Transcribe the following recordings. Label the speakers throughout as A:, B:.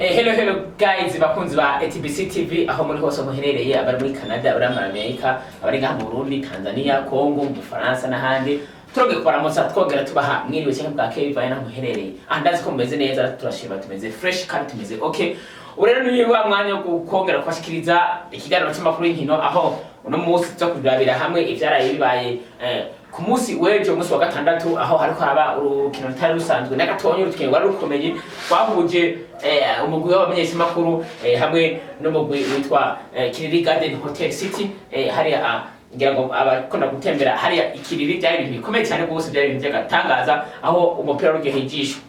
A: Hello guys, bakunzi ba ETBC-TV aho muri hose muherereye, abari muri Canada, abari muri Amerika, abari ngaha mu Burundi, Tanzania, Congo, mu Faransa n'ahandi. Turoge kubaramutsa twongera tubaha mwiriwe cyane bwa Kevin aho muherereye. Andazi ko mumeze neza, turashima tumeze fresh kandi tumeze okay. Urero ni wa mwanya wo kongera kwashikiriza ikiganiro cy'amakuru y'inkino aho uno munsi cyo kugabira hamwe ivyaraye bibaye ku munsi wejo munsi wa gatandatu aho hariko haba urukino rutari rusanzwe n'agatonyo rukenye wari rukomeye twahuje umugwi w'abamenyesha makuru hamwe n'umugwi witwa Kiriri Garden Hotel City hariya ngira ngo abakunda gutembera hariya ikiriri byari ibintu bikomeye cyane gose byari ibintu by'agatangaza aho umupira rugehe ijisho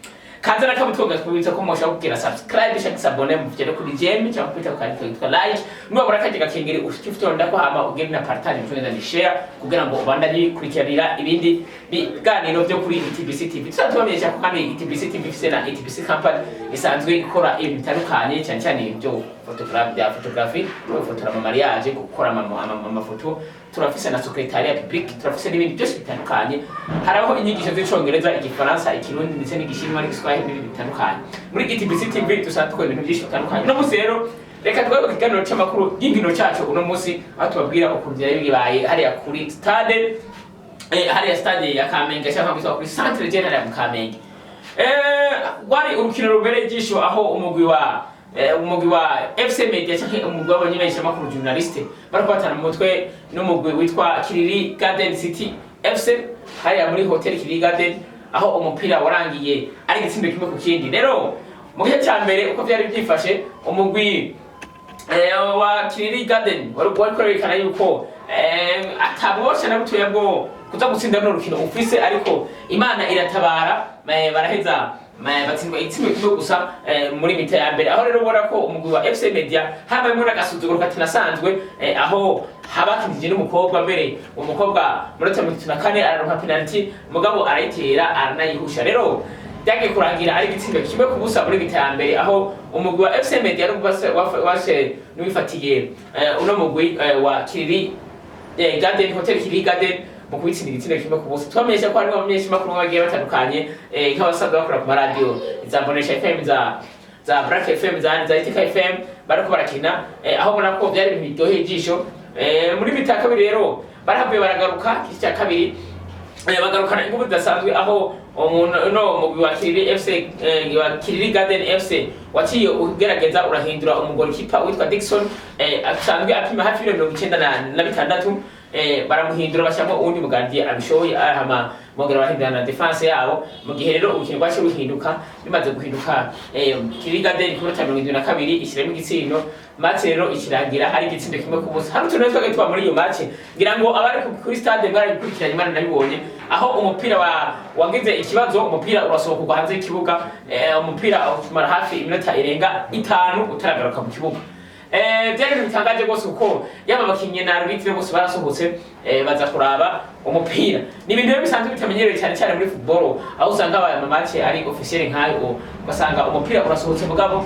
A: kanza nakamutwoga twibitsa ko mosha kugira subscribe cyangwa s'abone mu video kuri jeme cyangwa kwita kwitwa like nubwo rakajya gakengeri ufite ko hama ugire na partage mfunza ni share kugira ngo ubandanye kurikirira ibindi biganiro byo kuri ETBC-TV tuzatubamenyesha ko kandi ETBC-TV ifite na ETBC company isanzwe ikora ibintu bitandukanye cyane cyane ibyo photography fotora mu mariage gukora amafoto turafise na secretariat public turafise n'ibindi byose bitandukanye haraho inyigisho z'icongereza igifaransa ikirundi ndetse n'igishinwa n'Igiswahili n'ibindi bitandukanye muri ETBC-TV dusatwe ibintu byinshi bitandukanye no musero reka twebwe ikiganiro cy'amakuru y'inkino cyacu uno munsi aho tubabwira uko byari bibaye hariya kuri stade hariya stade ya Kamenge cyangwa kwitwa kuri Centre General ya Kamenge wari urukino rubereye ijisho aho umugwi wa FC Media cyangwa umugwi w'abanyesha makuru journaliste barakwatana mu mutwe n'umugwi witwa Kiriri Garden City FC hariya muri hotel Kiriri Garden aho umupira warangiye ari gitsindo kimwe ku kindi rero mu gihe cya mbere uko byari byifashe umugwi wa Kiriri Garden wari kwerekana yuko atabosha na butuye bwo kuza gutsinda no rukino ufise ariko Imana iratabara baraheza batsindwa itsinda kimwe gusa muri mita ya mbere aho rero ubona ko umugwi wa FC Media habayemo n'agasuzuguro katinasanzwe aho habakinije n'umukobwa mbere umukobwa muri 34 araronka penalty mugabo arayitera aranayihusha rero byagiye kurangira ari gitsinda kimwe ku busa muri mita ya mbere aho umugwi wa FC Media washe n'ubifatiye uno mugwi wa Kiriri Garden Hotel Kiriri Garden mu kubitsinda igitsina kimwe ku busa twamenyesha ko ari abamenyesha makuru bagiye batandukanye nk'abasanzwe bakora ku radio za Bonesha FM za Black FM za Itika FM bariko barakina aho ubona ko byari ibintu biryoheye ijisho muri mita kabiri rero barahavuye baragaruka cya kabiri bagarukana ingufu zidasanzwe aho umuntu no mugwi wa Kiriri FC wa Kiriri Garden FC waciye ugerageza urahindura umugori kipa witwa Dickson asanzwe apima hafi 96 baramuhindura bashyamo undi mugandiye abishoboye ahama mogera bahindana na defense yabo mu gihe rero ubukino bwacu buhinduka bimaze guhinduka Kiriri Garden kuri 72 ishyiremo igitsindo match rero ikirangira ari igitsindo kimwe ku busa hari utuntu twagitwa muri iyo match ngira ngo abari kuri stade bari gukurikiranye imana nabibonye aho umupira wagize ikibazo umupira urasohoka hanze y'ikibuga umupira umara hafi iminota irenga 5 utaragaruka mu kibuga byari bitangaje gose uko yaba bakinye na arbitre bose barasohotse baza kuraba umupira ni ibintu bisanzwe bitamenyereye cyane cyane muri football aho usanga aba match ari officiel nkayo ugasanga umupira urasohotse mugabo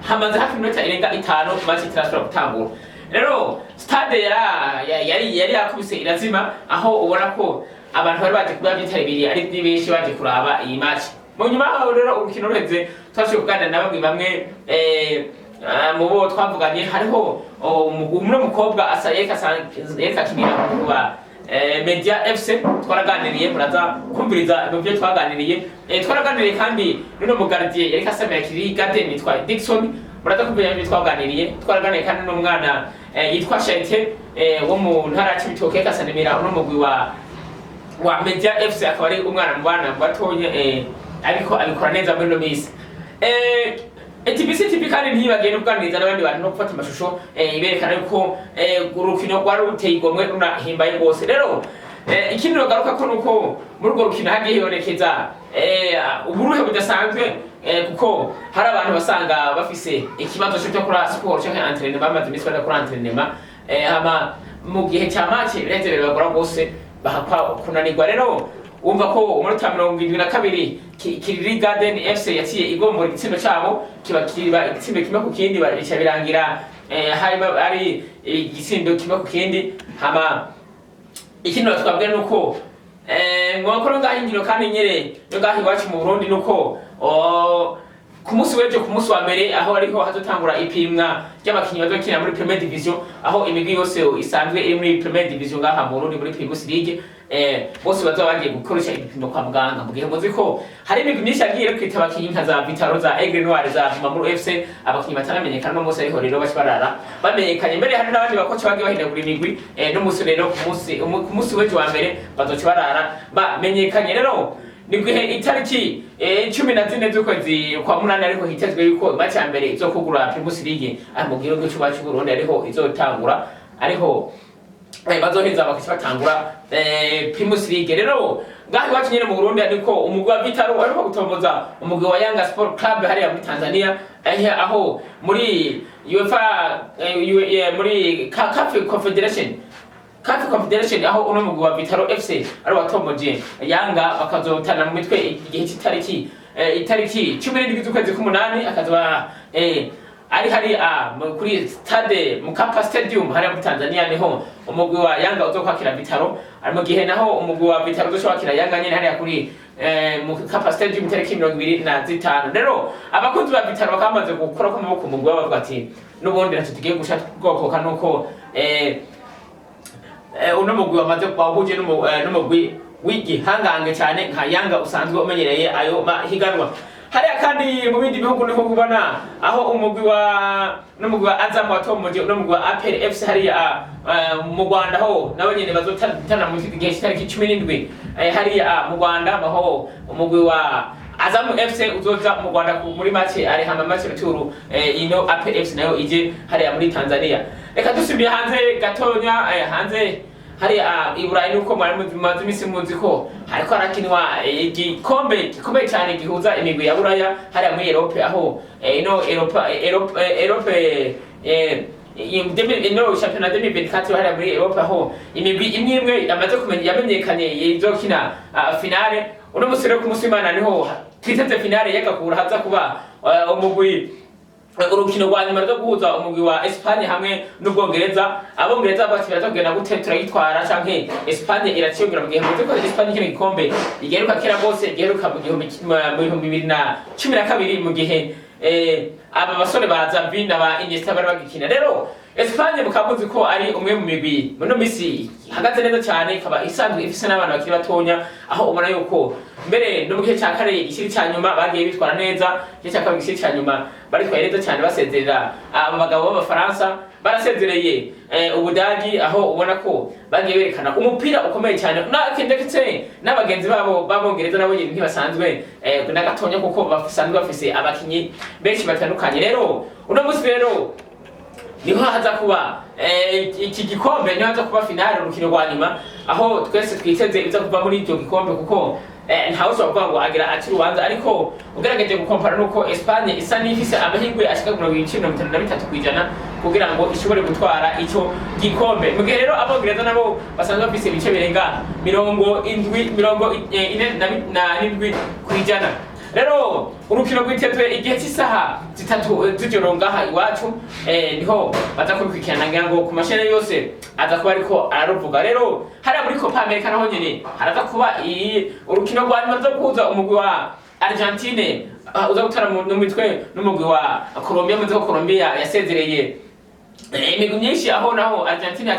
A: hamaze hafi iminota irenga 5 match transfer gutangura rero stade yari yakubise irazima aho ubona ko abantu bari baje kuba byitabiriye ari benshi baje kuraba iyi match mu nyuma aho rero urukino ruheze twashoboye kuganira na bamwe mubo twavuganye hariho umugumwe mukobwa yeka kinira kuba Media FC twaraganiriye muraza kumviriza ibyo twaganiriye twaraganiriye kandi n'uno mugardier yeka samira Kiriri Garden yitwa Dickson muraza kumvira ibyo twaganiriye twaraganiriye kandi n'umwana yitwa Shente wo mu ntara y'Ibitoke kasanimira uno mugwi wa Media FC akaba ari umwana mu bana batonye ariko abikora neza muri no misi ETBC-TV kandi ntibagenda kuganiriza n'abandi bantu no gufata amashusho iberekana yuko urukino rwari ruteye igomwe runahimbaye rwose rero ikindi nogaruka ko nuko muri urwo rukino hagiye hibonekeza uburuhe budasanzwe kuko hari abantu basanga bafise ikibazo cyo gukora sport cyangwa entraînement bamaze iminsi badakora entraînement hama mu gihe cya match bireze birabagora rwose bahakwa kunanirwa rero umva ko umunota 72 Kiriri Garden FC yaciye igombora igitsindo cyabo kiba igitsindo kimwe ku kindi bica birangira harimo ari igitsindo kimwe ku kindi hama ikindi twabwira nuko ngokoro ngahingiro kandi nyere ngahi wacu mu Burundi nuko ku munsi w'ejo ku munsi wa mbere aho ariho hazotangura ipimwa ry'abakinyi bazokina muri Premier Division aho imigwi yose isanzwe iri muri Premier Division ngaha mu Burundi muri Primus League bose bazoba bagiye gukoresha ibipimo kwa muganga mu gihe muzi ko hari imigwi myinshi yagiye kwita abakinyi nka za Vitaro za Aigle Noir za Mamuru FC abakinyi bataramenyekana no munsi ariho rero bakibarara bamenyekanye mbere hari n'abandi bakoca bagiye bahindagura imigwi no munsi rero ku munsi w'ejo wa mbere bazokibarara bamenyekanye rero nigwihe itariki 14 z'ukwezi kwa munani ariko hitezwe yuko match ya mbere zo kugura Primus League mu gihugu cy'u Burundi ariho izotangura ariho bazoheza bakaca batangura Primus League rero ngaho iwacu nyene mu Burundi ariko umugwi wa Vitaro ariko gutomboza umugwi wa Yanga Sport Club hariya muri Tanzania aho muri UEFA muri CAF Confederation aho uno mugwi wa Vitaro FC ari watomboje Yanga bakazotana mu mitwe igihe cy'itariki 17 z'ukwezi k'umunani akazoba ari hari kuri stade Mkapa Stadium hariya muri Tanzania niho umugwi wa Yanga uzokwakira Vitaro ari mu gihe naho umugwi wa Vitaro uzokwakira Yanga nyene hariya kuri Mkapa Stadium itariki 25 rero abakunzi ba Vitaro bakamaze gukora ko maboko umugwi bavuga ati nubundi naco tugiye gushaka bwokoka nuko uno mugwi wamaze kwahuje n'umugwi w'igihangange cyane nka Yanga usanzwe umenyereye ayo mahiganwa hariya kandi mu bindi bihugu niho kubona aho umugwi wa Azam watomoje n'umugwi wa APR FC hariya mu Rwanda ho nabo nyene bazotana mu gihe cy'itariki 17 hariya mu Rwanda aho umugwi wa Azam FC uzoza mu Rwanda muri match ari hama match retour ino APR FC nayo ije hariya muri Tanzania reka dusubiye hanze gatonya hanze hari Iburayi nuko mwari muzi imisi muzi ko hariko harakinwa igikombe cyane gihuza imigwi ya Buraya hariya muri Europe aho ino Europe ino championnat 2024 hariya muri Europe aho imigwi imwe yamaze yamenyekanye izokina finale uno musore ku musimana niho twiteze finale yakakura haza kuba umugwi urukino rwa nyuma rwo guhuza umugwi wa Espagne hamwe n'Ubwongereza abongereza bakira tugenda gute turayitwara canke Espagne iracyongera mu gihe muzi ko Espagne kino gikombe igeruka kera bose igeruka mu 2012 mu gihe aba basore ba Xavi na ba Iniesta bari bagikina rero Espagne mukamuzi ko ari umwe mu migwi no misi hagaze neza cyane ikaba isanzwe ifise n'abantu bakiri batonya aho ubona yuko mbere no mu gihe cya kare igishiri cyanyuma bagiye bitwara neza gihe cya kabiri igishiri cyanyuma bari twaye cyane basezerera abagabo b'Abafaransa barasezereye Ubudagi aho ubona ko bagiye berekana umupira ukomeye cyane ndetse n'abagenzi babo babongereza nabo nyine ntibasanzwe n'agatonya kuko basanzwe bafise abakinyi benshi batandukanye rero uno munsi rero niho haza kuba iki gikombe niho haza kuba finale urukino rwa nyuma aho twese twiteze iza kuva muri icyo gikombe kuko ntawe ushobora ngo agira ati rubanza ariko ugerageje gukompara nuko Espagne isa n'ifise amahirwe ashika ku 53% kugira ngo ishobore gutwara icyo gikombe mu gihe rero abongereza nabo basanzwe bafise ibice birenga 47% rero urukino rwitezwe igihe cy'isaha 3 z'ijoro ngaha iwacu niho bazakurikirana ngo ku mashene yose aza kuba ariko araruvuga rero hari muri Copa America naho nyene haraza kuba urukino rwa nyuma zo kuza umugwi wa Argentine uza gutara mu mitwe n'umugwi wa Colombia mu zo Colombia yasezereye imigwi myinshi aho naho Argentine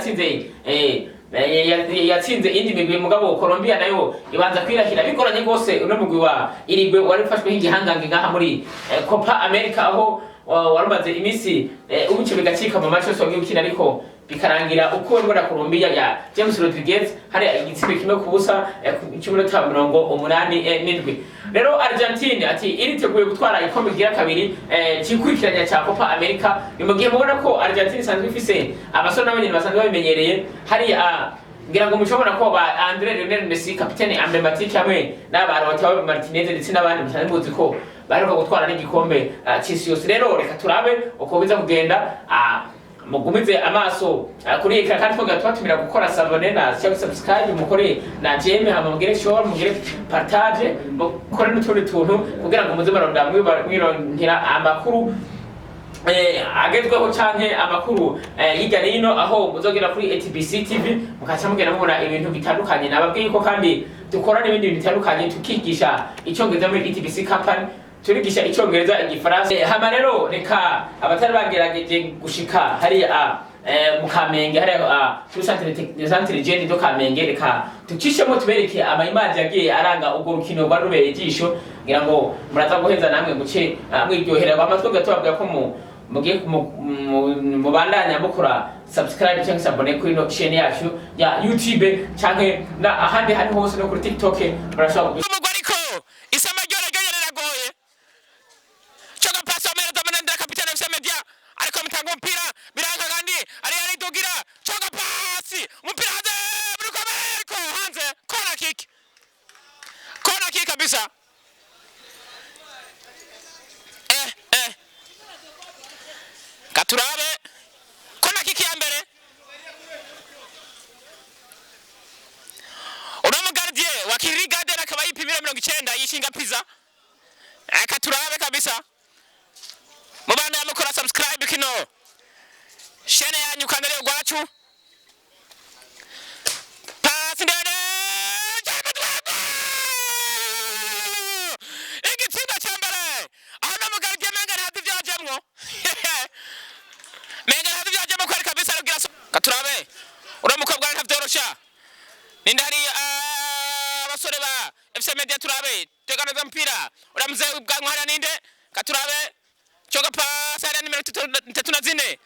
A: yatsinze indi migwi mugabo Colombia nayo ibanza kwirahira bikoranye gose uno mugwi wa irigwe wari ufashwe nk'igihangange ngaha muri Copa America aho warumaze imisi ubuce bigacika mu match yose wagikina ariko bikarangira uko ngora Colombia ya James Rodriguez hari igitsibe kimwe kubusa 17 rero Argentine ati iriteguye gutwara ikombe gira kabiri cikurikiranya ca Copa America mu gihe mubona ko Argentine sanzwe ifise abasore n'abanyene basanzwe babimenyereye hari ngira ngo mushobora ko ba André Lionel Messi capitaine emblématique hamwe n'abarota Martinez ndetse n'abandi musanzwe muzi ko baheruka gutwara n'igikombe c'isi yose rero reka turabe uko biza kugenda mugumize amaso kuri ekara kandi twatumira gukora sabone na subscribe mukore na jeme hama mugire share mugire partage mukore n'utundi tuntu kugira ngo muze baronda mwironkera amakuru agezweho canke amakuru hirya nino aho muzogera kuri ETBC-TV mukaca mugera mubona ibintu bitandukanye nababwiye ko kandi dukora n'ibindi bitandukanye tukigisha icyongereza muri ETBC company turigisha icyongereza igifaransa hama rero reka abatari bagerageje gushika hari mu Kamenge hari ku centre jeune do Kamenge reka tucishemo tubereke amaimage yagiye aranga ubwo rukino rwa rubeye ijisho ngira ngo muraza guheza namwe guce mwiryohera bamatwe gatubabwira ko mugiye mubandanya mukora subscribe cyangwa sabone kuri no chaîne yacu ya YouTube cyangwa na ahandi hari hose no kuri TikTok murashobora
B: umugwariko isama ryoragoye choka pasa mera tamanendera kapitani wa media ariko mutanga umupira biranga kandi ari dogira choka pasi umupira hanze buriko hanze corner kick kabisa Katurabe corner kick ya mbere Gardie wa Kiriri Garden akaba yipimira 90 yishinga pizza Katurabe kabisa mubanda yamukora subscribe kino shene yanyu kanale gwacu pass ndende igitsinda cyambere aho no Gardie menga hadi byajemwo menga hadi byajemwo kwari kabisa rugira Katurabe uramukobwa ntavyorosha nindari abasore ba FC Media Turabe teganoza mpira uramze ubwanwa hara ninde Katurabe choga pass hara nimero 34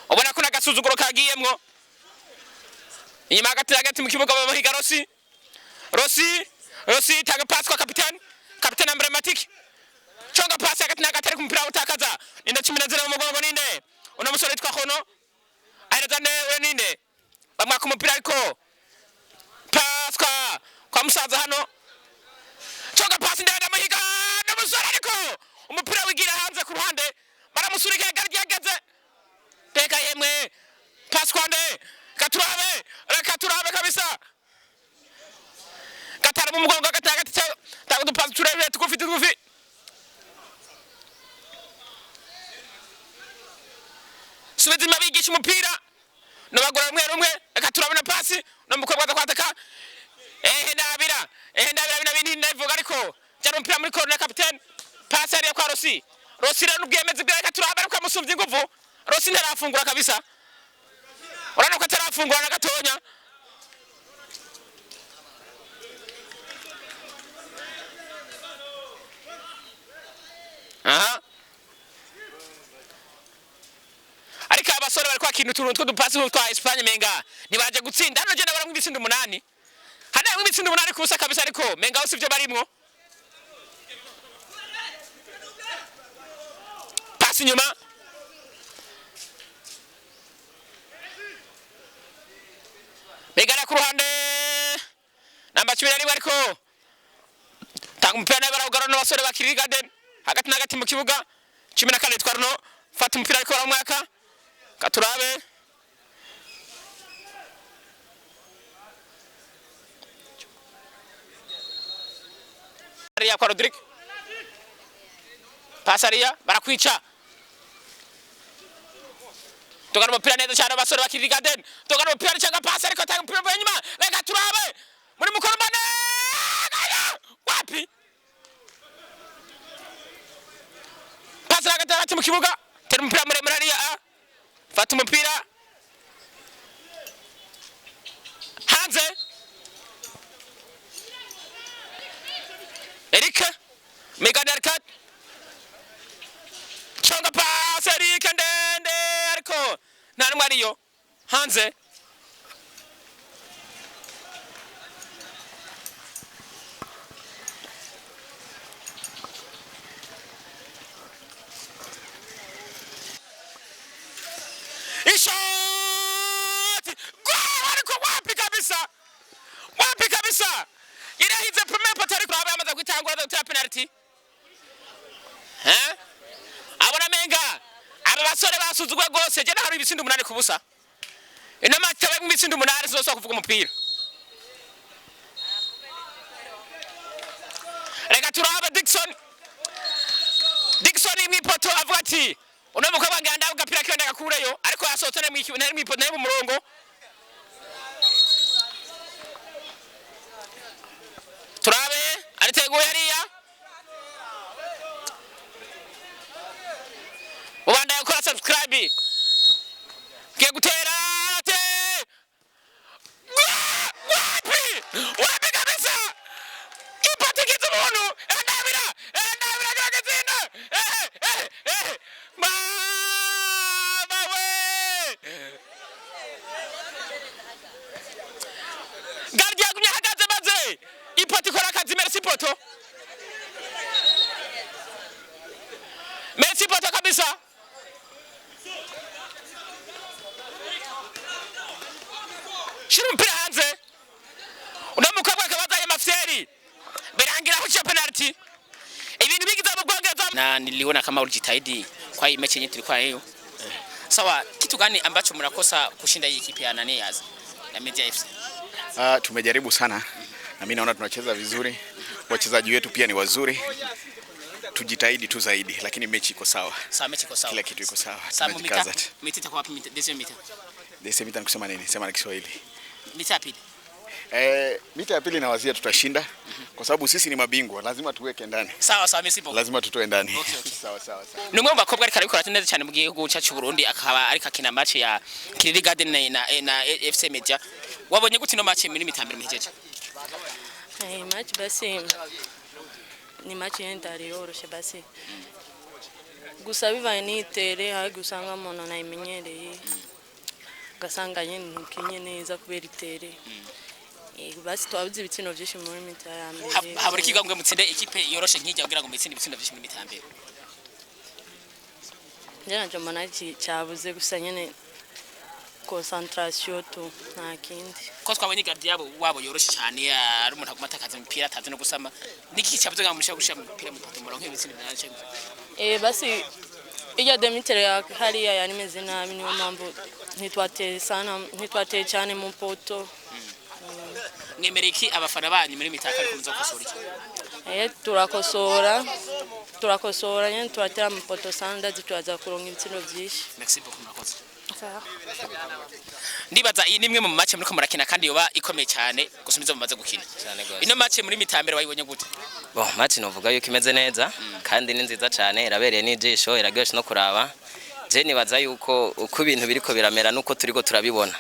B: ubona kuna gasuzuguro kagiyemwo inyuma hagati mu kibuga babahiga Rossi taga pass kwa kapitani emblematic choga pass hagati nagatari ku mpira utakaza ninde 10 mu mugongo ninde una musore twa kono ayrazane ninde bamwa ku mupira ariko pass kwa musaza hano choga pass ndende amahiga n'umusore ariko umupira wigira hanze ku ruhande baramusurika Gardie yageze teka yemwe pass kwande Katurabe kabisa gatara mu mugongo gatagati tagudu pass turebe tugufi Subiza mabigisha umupira nabagora rumwe Katurabe na pasi no mukobwa kwataka ndabira binabindi ndavuga ariko cyari umupira muri corner captain pass ari kwa Rossi rero n'ubwemezi bwa Katurabe ariko amusumvye ingufu Rossi ntarafungura kabisa urana ko atarafungura na gatonya ariko abasore bari kwa kintu turuntu dupasi twa Espagne menga nibaje gutsinda hano je nabara mu bitsinda 8 hana mu bitsinda 8 kubusa kabisa ariko menga usivyo barimwo pasi nyuma begara ku ruhande namba 12 ariko tanga umupira nabara ugaro n'abasore ba Kiriri Garden hagati mu kibuga 14 twarno fata umupira ariko baramwaka Katurabe Aria kwa Rodrigue Pasaria barakwica togana umupira neza cyane abasore ba Kiriri Garden togana umupira cyangwa pasi ariko tanga umupira inyuma reka Katurabe muri mukoromane wapi pasi hagati mu kibuga tera umupira muremure ariya fata umupira hanze Erika Megadarkat chonga pass Erika ndende ariko nta numwe ariyo hanze wapi kabisa irahize premier patari kwa amaza kwitangura gutera penalty abona menga aba basore basuzugwe gose je hari ibitsindo 8 kubusa ino match mu ibitsindo 8 zoso kuvuga umupira reka Turabe Dickson imwipoto avuga ati uno mukobwa nganda ugapira kwenda gakureyo ariko yasohotse mu murongo Turabe ariteguye hariya subscribe ngiye gutera ate wapi kabisa ipatikitse umuntu endabira gagazina mama we gardia kunyahagaze maze ipoti kora akazi merci poto kabisa shira mpira hanze unamukabwa kabaza mafseri birangira ku penalty ibintu bigiza mu Bwongereza na niliona kama ulijitahidi kwa hii mechi yetu ilikuwa hiyo sawa kitu gani ambacho mnakosa kushinda hii kipi ya nani yazi ya Media FC
C: tumejaribu sana na mimi naona tunacheza vizuri wachezaji wetu pia ni wazuri tujitahidi tu zaidi lakini mechi iko sawa.
B: Sawa mechi iko sawa.
C: Kila kitu iko sawa.
B: Tumejikaza. Mita itakuwa wapi mita?
C: Mita nikusema nini? Sema na Kiswahili.
B: Mita ya pili.
C: Mita ya pili nawazia tutashinda kwa sababu sisi ni mabingwa lazima tuweke ndani.
B: Sawa mesipo.
C: Lazima tutoe ndani.
B: Okay.
C: Sawa.
B: Numwe mu bakobwa ariko ariko neza cyane mu gihugu cyacu Burundi akaba ariko akina match ya Kiriri Garden na FC Media. Wabonye gute no match muri mitambere muhejeje?
D: Match basi ni match yendari yoroshe basi gusa bivaye nitere ha gusanga umuntu nayimenyereye gasanga nyene ntukinye neza kubera itere basi twabuze ibitsino byinshi muri mita ya mbere
B: habura ikigambwe mutsinde ikipe yoroshe nkijya kugira ngo mutsinde ibitsino byinshi muri mita ya mbere
D: njye mbona cyabuze gusa nyene concentration tu nta kindi
B: ko twabonye gardi yabo wabo yoroshe cyane ari umuntu agumata akaza imipira atazi no gusama niki cyabuze ngamusha gushira imipira mu patomoro nk'ibitsina byanje
D: basi ijya demitere ya hariya yani meze nabi niyo mpamvu ntitwateye cyane mu poto
B: mwemereki abafana banyu muri mitaka ariko muzokosora iki turakosora nyene turatera mu poto standard twaza kuronka ibitsino byinshi merci beaucoup murakoze ndibaza iyi nimwe mu match muri ko murakina kandi yoba ikomeye cyane gusumiza mumaze gukina ino match muri mitambere wayibonye gute
E: bon match novuga yuko imeze neza kandi ni nziza cyane irabereye n'ijisho iraryoshe no kuraba je nibaza yuko uko ibintu biriko biramera nuko turiko turabibona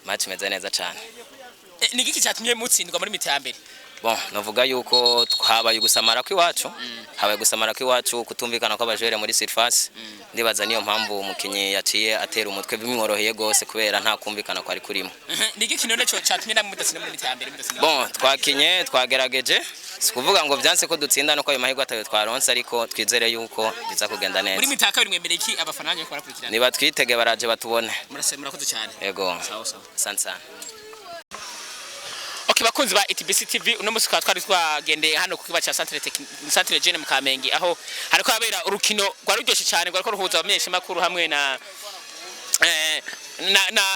E: match imeze neza cyane
B: ni giki cyatumye mutsindwa muri mitambere
E: bon novuga yuko twabaye gusamara kwiwacu habaye gusamara kwiwacu kutumvikana kw'abajere muri surface ndibaza niyo mpamvu umukinyi yaciye atera umutwe bimworoheye gose kubera nta kumvikana kwari kurimo
B: ni giki none cyo cyatumye namwe mudasina muri mitambere
E: bon twakinye twagerageje sikuvuga ngo byanse ko dutsinda no ko ayo mahirwe atayo twaronse ariko twizere yuko biza kugenda neza
B: muri mitaka biri mwemereki abafana banyu barakurikirana
E: niba twitege baraje batubone
B: murakoze cyane
E: yego
B: sawa
E: sansa
B: bakunzi ba ETBC-TV uno musi twari twagendeye hano ku kiba cha Centre Jeune mu Kamenge aho hariko habera urukino rwa Ruryoshe cyane rwa ruhuza abamenyesha makuru hamwe na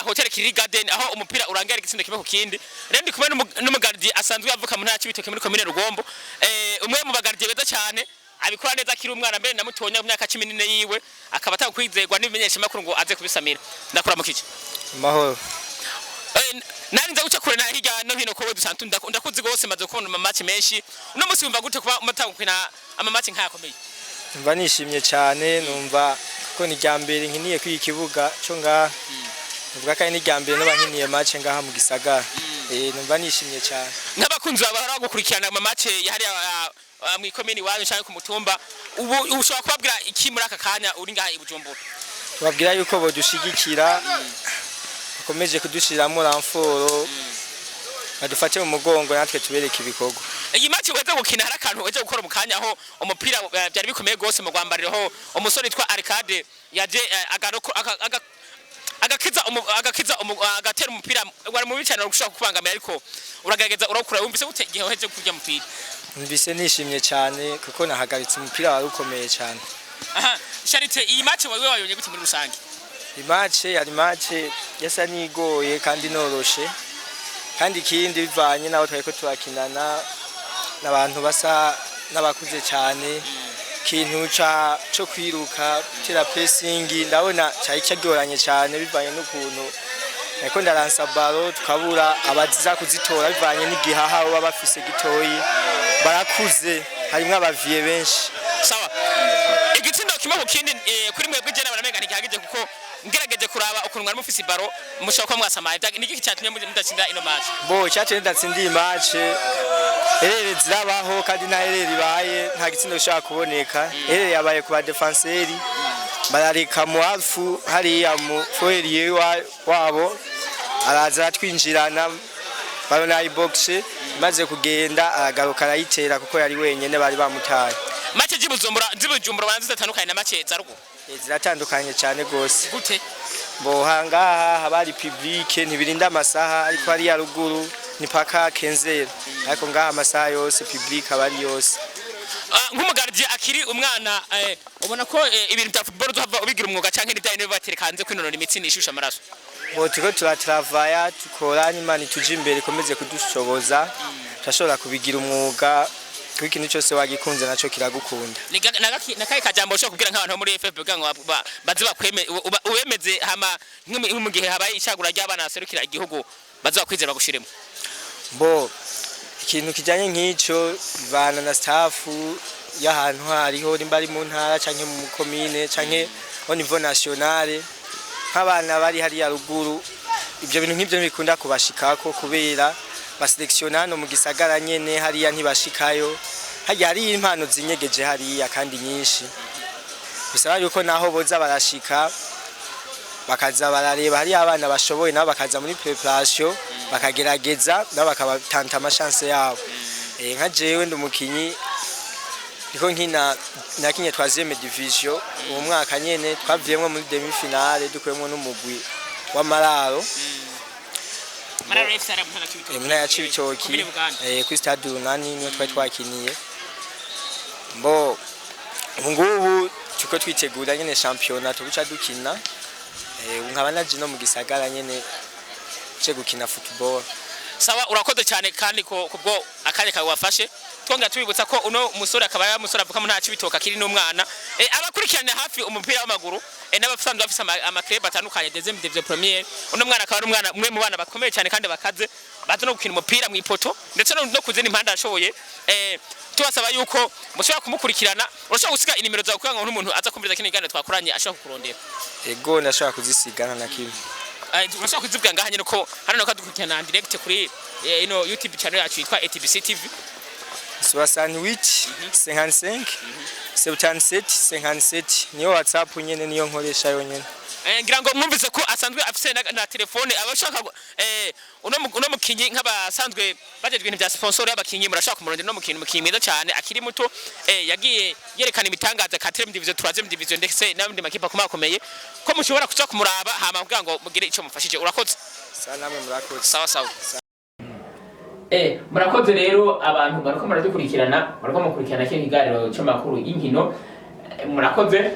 B: hotel Kiriri Garden aho umupira urangera igitsindo kimwe ku kindi rero ndi kumwe n'umugardi asanzwe yavuka mu ntara y'Ibitoke muri commune Rugombo umwe mu bagardi beza cyane abikora neza kiri umwana mbere namutonya mu myaka 14 yiwe akaba atakwizegwa n'ibimenyesha makuru ngo aze kubisamira ndakura mu kici
F: mahoro
B: nari nza guca kure na hirya no hino ko dusantu ndakuzi gose maze kubona match menshi uno musi wumva gute kuba umutangukina ama match nkayakomeye
F: mva nishimye cyane numva ko ni ryambere nkiniye kwi kibuga cyo ngaha ubwa kandi ni ryambere no bankiniye match ngaha mu gisagara numva nishimye cyane
B: n'abakunzi babara gukurikirana ama match yahari mu ikomini wanyu cyane ku mutumba ubu ushobora kubabwira iki muri aka kanya uri ngaha ibujumbura
F: babwira yuko bodushigikira bakomeje kudushiramo ramforo badufate mu mugongo natwe tubereke ibikorwa
B: iyi match weze gukina hari akantu weze gukora mu kanya aho umupira byari bikomeye gose mu Rwambariro umusore witwa Arcade yaje agakiza agatera umupira wari mu bicana gushaka kubangamira ariko uragerageza urakura wumvise gute gihe waheje kurya mupira
F: mvise nishimye cyane kuko nahagaritse umupira wari ukomeye cyane
B: Charite iyi match wawe wayonye gute muri rusange
F: yari match yasa nigoye kandi noroshe kandi ikindi bivanye naho twariko turakinana n'abantu basa n'abakuze cyane kintu cyo kwiruka tira pressing ndabona cyari cyagoranye cyane bivanye n'ukuntu ariko ndaransa baro tukabura abaziza kuzitora bivanye n'igihaha baba bafise gitoyi barakuze harimo abaviye benshi
B: sawa igitsindo kimwe ku kindi kuri mwebwe je n'abamenga gihagije kuko ngerageje kuraba ukuntu mwari mufise ibaro mushaka ko mwasamaye niki cyatumye mudatsinda ino match
F: bo cyatumye ndatsinda iyi match erere zirabaho kandi na erere ibaye nta gitsindo gishaka kuboneka erere yabaye ku ba defenseurs barareka mu alfu hariya mu foyer wabo araza twinjirana barona iboxe maze kugenda aragaruka arayitera kuko yari wenyene bari bamutaye
B: match zibujumbura banze zitatandukanye na match zarugo
F: ziratandukanye cyane gose
B: gute
F: bo hangaha habari public ntibirinda amasaha ariko ari ya ruguru ni paka kenzera ariko ngaha amasaha yose public abari yose
B: nk'umugardiye akiri umwana ubona ko ibintu bya football duhava ubigira umwuga canke n'ibyaye niba baterekanze kwinonora imitsi n'ishusha amaraso
F: bo turiko turatravaya tukora n'Imana tuje imbere ikomeze kudushoboza turashobora kubigira umwuga kuko ikintu cyose wagikunze naco kiragukunda
B: nakaye kajambo cyo kubwira nk'abantu muri FF bwa ngo bazi bakweme ubemeze hama mu gihe habaye icagura ry'abana baserukira igihugu bazi bakwizera bagushiremo
F: bo ikintu kijanye nk'ico bivana na staff y'ahantu hariho nimba ari mu ntara canke mu commune canke au niveau national nk'abana bari hari ya ruguru ibyo bintu nk'ibyo bikunda kubashikako kubera baselektiona no mu gisagara nyene hariya ntibashikayo hajya hari impano zinyegeje hariya kandi nyinshi bisaba yuko naho boza barashika bakaza barareba hari abana bashoboye nabo bakaza muri preparation bakagerageza nabo bakabatanta amachance yabo nka jewe ndumukinyi niko nkina nakinye troisième division uwo mwaka nyene twaviyemwe muri demi finale dukwemwe n'umugwi wa Mararo Muna ya Cibitoki kuri stade Runani niyo twari twakiniye mbo ngubu tuko twitegura nyene championnat tubuca dukina nkaba naje no mu gisagara nyene cyo gukina football
B: sawa urakoze cyane kandi kubwo akanye kawe wafashe twongera tubibutsa ko uno musore akaba yamusore avuka mu nta Cibitoka kiri n'umwana abakurikirana hafi umupira w'amaguru n'abasanzwe bafise amaklub atandukanye deuxième division première uno mwana akaba ari umwana umwe mu bana bakomeye cyane kandi bakaze bazo no gukina umupira mu ipoto ndetse no kuzina impanda ashoboye tubasaba yuko mushobora kumukurikirana urashobora gusiga inimero zawe kugira ngo umuntu aza kumviriza kino kiganiro twakoranye ashobora kukurondera
F: ego ndashobora kuzisigana na kimwe
B: urashobora kuzivuga ngaha nyine ko hano kadukurikirana direct kuri ino YouTube channel yacu yitwa ETBC-TV
F: 68 55 77 57 niyo WhatsApp nyene niyo nkoresha yonyene
B: ngira ngo mwumvise ko asanzwe afise na telefone abashaka uno mukinyi nk'abasanzwe bajeje ibintu bya sponsor y'abakinyi murashaka kumurondera no mukinyi mwiza cyane akiri muto yagiye yerekana imitangaza ka 3 division 3 division ndetse n'abandi makipa kumakomeye ko mushobora kuca kumuraba hama kugira ngo mugire ico mufashije urakoze
F: namwe murakoze
B: sawa
A: murakoze rero abantu bariko muradukurikirana bariko mukurikirana kino kiganiro cyo makuru y'inkino murakoze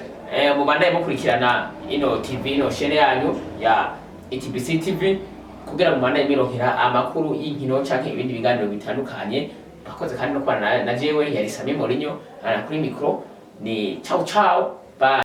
A: mubandaye mukurikirana ino TV ino chaîne yanyu ya ETBC-TV kugira ngo mubandaye mironkera amakuru y'inkino canke ibindi biganiro bitandukanye bakoze kandi no kwana na jewe yari Sami Morinyo kuri micro ni ciao bye.